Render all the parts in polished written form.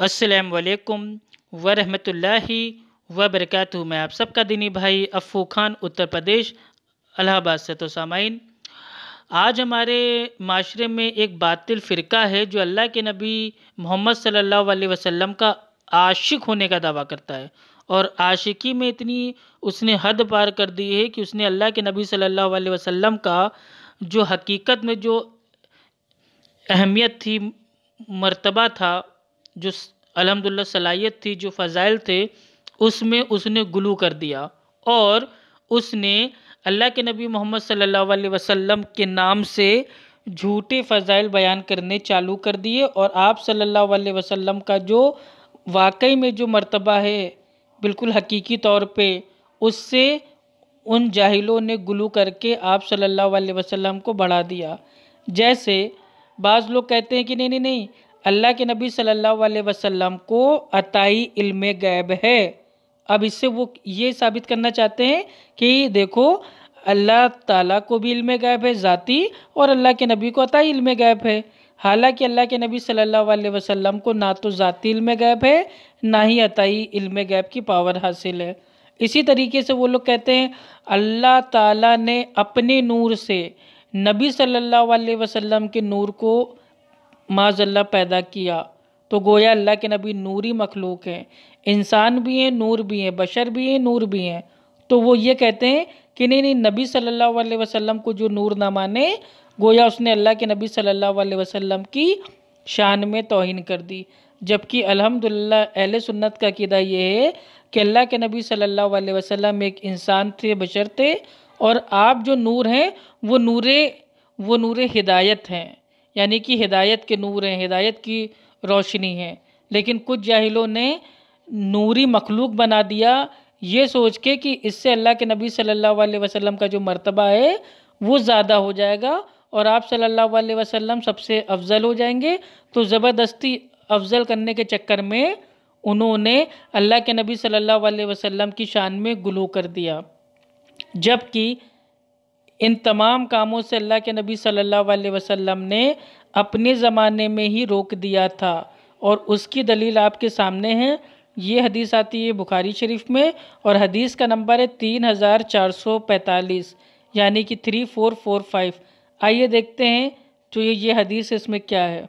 अस्सलामु अलैकुम वरहमतुल्लाहि वबरकातुहू। मैं आप सबका दीनी भाई अफ़ू खान उत्तर प्रदेश इलाहाबाद से। तो सामाइन, आज हमारे माशरे में एक बातिल फ़िरका है जो अल्लाह के नबी मोहम्मद सल्लल्लाहु अलैहि वसल्लम का आशिक होने का दावा करता है, और आशिकी में इतनी उसने हद पार कर दी है कि उसने अल्लाह के नबी सल्लल्लाहु अलैहि वसल्लम का जो हकीकत में जो अहमियत थी, मर्तबा था, जो अल्हम्दुलिल्लाह सलाहियत थी, जो फ़ज़ाइल थे, उसमें उसने गुलू कर दिया। और उसने अल्लाह के नबी मोहम्मद सल्लल्लाहु अलैहि वसल्लम के नाम से झूठे फ़ज़ाइल बयान करने चालू कर दिए। और आप सल्लल्लाहु अलैहि वसल्लम का जो वाकई में जो मर्तबा है बिल्कुल हकीकी तौर पे, उससे उन जाहिलों ने गुलू करके आप सल्लल्लाहु अलैहि वसल्लम को बढ़ा दिया। जैसे बाज़ लोग कहते हैं कि नहीं नहीं नहीं, अल्लाह के नबी सल्लल्लाहु अलैहि वसल्लम को अताई इल्म गैब है। अब इससे वो ये साबित करना चाहते हैं कि देखो, अल्लाह ताला को भी इल्म गैब है ज़ाती, और अल्लाह के नबी को अताई इल्म गैब है। हालांकि अल्लाह के नबी सल्लल्लाहु अलैहि वसल्लम को ना तो ज़ाती इल्म गैब है, ना ही अताई इल्म गैब की पावर हासिल है। इसी तरीके से वो लोग कहते हैं अल्लाह ताला ने अपने नूर से नबी सल्लल्लाहु अलैहि वसल्लम के नूर को माज़ल्ला पैदा किया। तो गोया अल्लाह के नबी नूरी मखलूक हैं, इंसान भी हैं, नूर भी हैं, बशर भी हैं, नूर भी हैं। तो वो ये कहते हैं कि नहीं नहीं, नबी सल्लल्लाहु अलैहि वसल्लम को जो नूर ना माने, गोया उसने अल्लाह के नबी सल्लल्लाहु अलैहि वसल्लम की शान में तौहीन कर दी। जबकि अल्हम्दुलिल्लाह अहले सुन्नत का अक़ीदा ये है कि अल्लाह के नबी सल्लल्लाहु अलैहि वसल्लम एक इंसान थे, बशर थे, और आप जो नूर हैं वो नूरे हिदायत हैं, यानी कि हिदायत के नूर हैं, हिदायत की रोशनी है। लेकिन कुछ जाहिलों ने नूरी मखलूक बना दिया, ये सोच के कि इससे अल्लाह के नबी सल्लल्लाहु अलैहि वसल्लम का जो मर्तबा है वो ज़्यादा हो जाएगा और आप सल्लल्लाहु अलैहि वसल्लम सबसे अफजल हो जाएंगे। तो ज़बरदस्ती अफजल करने के चक्कर में उन्होंने अल्लाह के नबी सल्लल्लाहु अलैहि वसल्लम की शान में गुलू कर दिया। जबकि इन तमाम कामों से अल्लाह के नबी सल्लल्लाहु अलैहि वसल्लम ने अपने ज़माने में ही रोक दिया था, और उसकी दलील आपके सामने है। ये हदीस आती है बुखारी शरीफ में, और हदीस का नंबर है 3445, यानी कि 3445। आइए देखते हैं जो ये हदीस है, इसमें क्या है।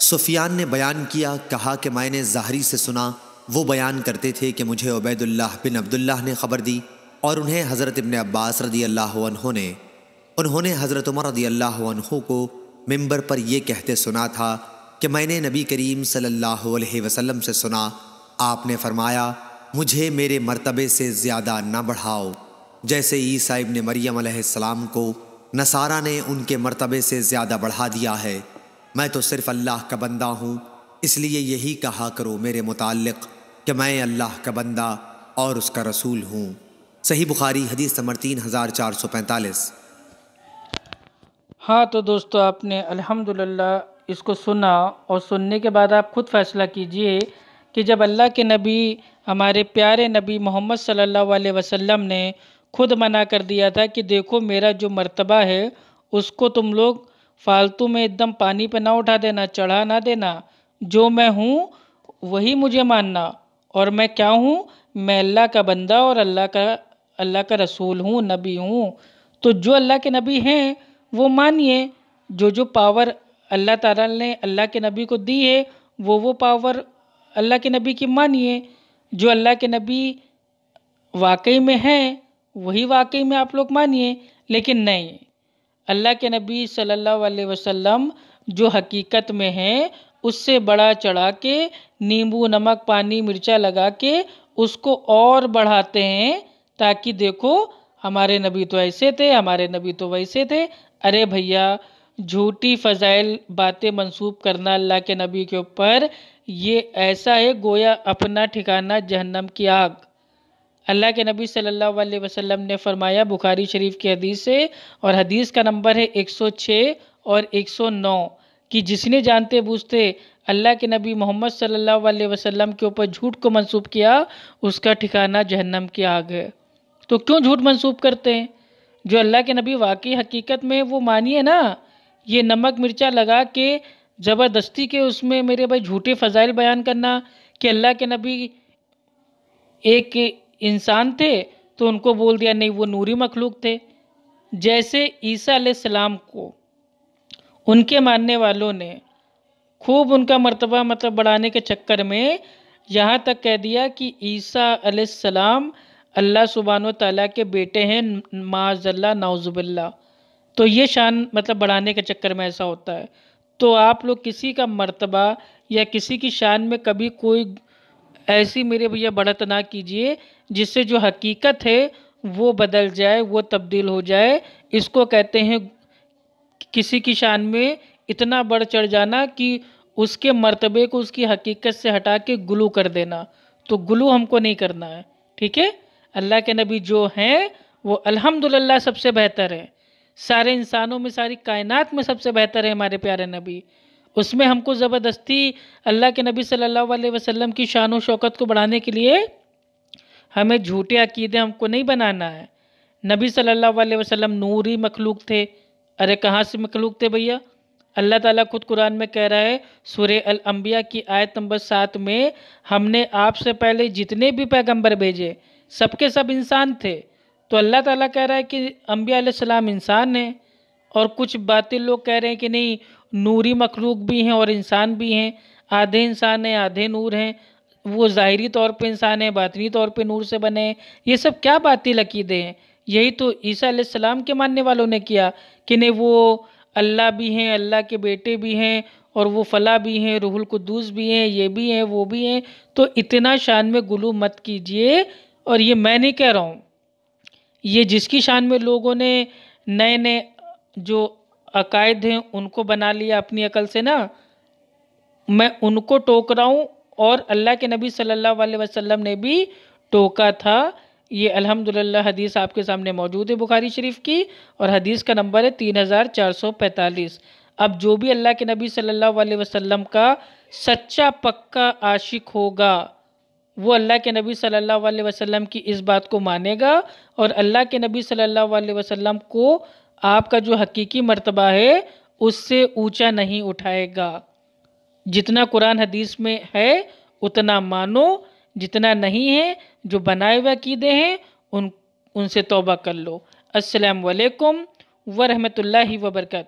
सुफियान ने बयान किया, कहा कि मैंने ज़ाहरी से सुना, वो बयान करते थे कि मुझे उबैदुल्लाह बिन अब्दुल्लाह ने ख़बर दी, और उन्हें हज़रत इब्न अब्बास रदी अल्लाह अन्हु ने उन्होंने हज़रत उमर रदी अल्लाह अन्हु को मिंबर पर यह कहते सुना था कि मैंने नबी करीम सल्लल्लाहु अलैहि वसल्लम से सुना, आपने फरमाया मुझे मेरे मर्तबे से ज़्यादा न बढ़ाओ, जैसे ईसा इब्न मरियम अलैहिस्सलाम को नसारा ने उनके मर्तबे से ज़्यादा बढ़ा दिया है। मैं तो सिर्फ़ अल्लाह का बंदा हूँ, इसलिए यही कहा करो मेरे मुताल्लिक़ कि मैं अल्लाह का बंदा और उसका रसूल हूँ। सही बुखारी हदीस नंबर 3445। हाँ, तो दोस्तों, आपने अल्हम्दुलिल्लाह इसको सुना, और सुनने के बाद आप खुद फ़ैसला कीजिए कि जब अल्लाह के नबी, हमारे प्यारे नबी मोहम्मद सल्लल्लाहु अलैहि वसल्लम ने खुद मना कर दिया था कि देखो मेरा जो मर्तबा है उसको तुम लोग फालतू में एकदम पानी पे ना उठा देना, चढ़ा ना देना, जो मैं हूँ वही मुझे मानना, और मैं क्या हूँ, मैं अल्लाह का बंदा और अल्लाह का रसूल हूँ, नबी हूँ। तो जो अल्लाह के नबी हैं वो मानिए, जो पावर अल्लाह ताला ने अल्लाह के नबी को दी है वो पावर अल्लाह के नबी की मानिए। जो अल्लाह के नबी वाकई में हैं वही वाकई में आप लोग मानिए। लेकिन नहीं, अल्लाह के नबी सल्लल्लाहु अलैहि वसल्लम जो हकीकत में हैं उससे बड़ा चढ़ा के, नींबू नमक पानी मिर्चा लगा के उसको और बढ़ाते हैं, ताकि देखो हमारे नबी तो ऐसे थे, हमारे नबी तो वैसे थे। अरे भैया, झूठी फ़ज़ाइल बातें मंसूब करना अल्लाह के नबी के ऊपर, ये ऐसा है गोया अपना ठिकाना जहन्नम की आग। अल्लाह के नबी सल्लल्लाहु अलैहि वसल्लम ने फरमाया, बुखारी शरीफ की हदीस है और हदीस का नंबर है 106 और 109, कि जिसने जानते बूझते अल्लाह के नबी मोहम्मद सल्लल्लाहु अलैहि वसल्लम के ऊपर झूठ को मंसूब किया, उसका ठिकाना जहन्नम की आग है। तो क्यों झूठ मंसूब करते हैं? जो अल्लाह के नबी वाकई हकीकत में वो मानिए ना, ये नमक मिर्चा लगा के ज़बरदस्ती के उसमें मेरे भाई झूठे फ़ज़ाइल बयान करना कि अल्लाह के नबी एक इंसान थे तो उनको बोल दिया नहीं वो नूरी मखलूक थे। जैसे ईसा अलैहिस्सलाम को उनके मानने वालों ने खूब उनका मर्तबा मतलब बढ़ाने के चक्कर में यहाँ तक कह दिया कि ईसा अलैहिस्सलाम अल्लाह सुब्हानो तआला के बेटे हैं, माज़ल्ला नाउज़ुबिल्ला। तो ये शान मतलब बढ़ाने के चक्कर में ऐसा होता है। तो आप लोग किसी का मर्तबा या किसी की शान में कभी कोई ऐसी मेरे भैया बढ़त ना कीजिए जिससे जो हकीकत है वो बदल जाए, वो तब्दील हो जाए। इसको कहते हैं किसी की शान में इतना बढ़ चढ़ जाना कि उसके मर्तबे को उसकी हकीकत से हटा के गुलू कर देना। तो गुलू हमको नहीं करना है, ठीक है। अल्लाह के नबी जो हैं वो अल्हम्दुलिल्लाह सबसे बेहतर है, सारे इंसानों में, सारी कायनात में सबसे बेहतर है हमारे प्यारे नबी। उसमें हमको ज़बरदस्ती अल्लाह के नबी सल्लल्लाहु अलैहि वसल्लम की शान और शौकत को बढ़ाने के लिए हमें झूठे अकीदे हमको नहीं बनाना है। नबी सल्लल्लाहु अलैहि वसल्लम नूरी मखलूक थे। अरे कहाँ से मखलूक थे भैया? अल्लाह ताला खुद कुरान में कह रहा है, सूरह अल अंबिया की आयत नंबर 7 में, हमने आपसे पहले जितने भी पैगंबर भेजे सबके सब इंसान थे। तो अल्लाह ताला कह रहा है कि अंबिया अलैहिस्सलाम इंसान हैं, और कुछ बातिल लोग कह रहे हैं कि नहीं नूरी मखलूक भी हैं और इंसान भी हैं, आधे इंसान हैं आधे नूर हैं, वो ज़ाहिरी तौर पे इंसान है बातिनी तौर पे नूर से बने हैं। ये सब क्या बातिल अकीदे हैं? यही तो ईसा अलैहिस्सलाम के मानने वालों ने किया कि नहीं वो अल्लाह भी हैं, अल्लाह के बेटे भी हैं, और वो फला भी हैं, रूहुल कुद्दूस भी हैं, ये भी हैं वो भी हैं। तो इतना शान में गुलू मत कीजिए। और ये मैं नहीं कह रहा हूँ, ये जिसकी शान में लोगों ने नए नए जो अकायद हैं उनको बना लिया अपनी अकल से ना, मैं उनको टोक रहा हूँ। और अल्लाह के नबी सल्लल्लाहु अलैहि वसल्लम ने भी टोका था। ये अल्हम्दुलिल्लाह हदीस आपके सामने मौजूद है बुखारी शरीफ की, और हदीस का नंबर है 3445। अब जो भी अल्लाह के नबी सल्लल्लाहु अलैहि वसल्लम का सच्चा पक्का आशिक होगा वो अल्लाह के नबी सल्लल्लाहु अलैहि वसल्लम की इस बात को मानेगा, और अल्लाह के नबी सल्लल्लाहु अलैहि वसल्लम को आपका जो हकीकी मर्तबा है उससे ऊंचा नहीं उठाएगा। जितना कुरान हदीस में है उतना मानो, जितना नहीं है जो बनाए हुए अकीदे हैं उनसे तौबा कर लो। अस्सलामु अलैकुम व रहमतुल्लाहि व बरकातहू।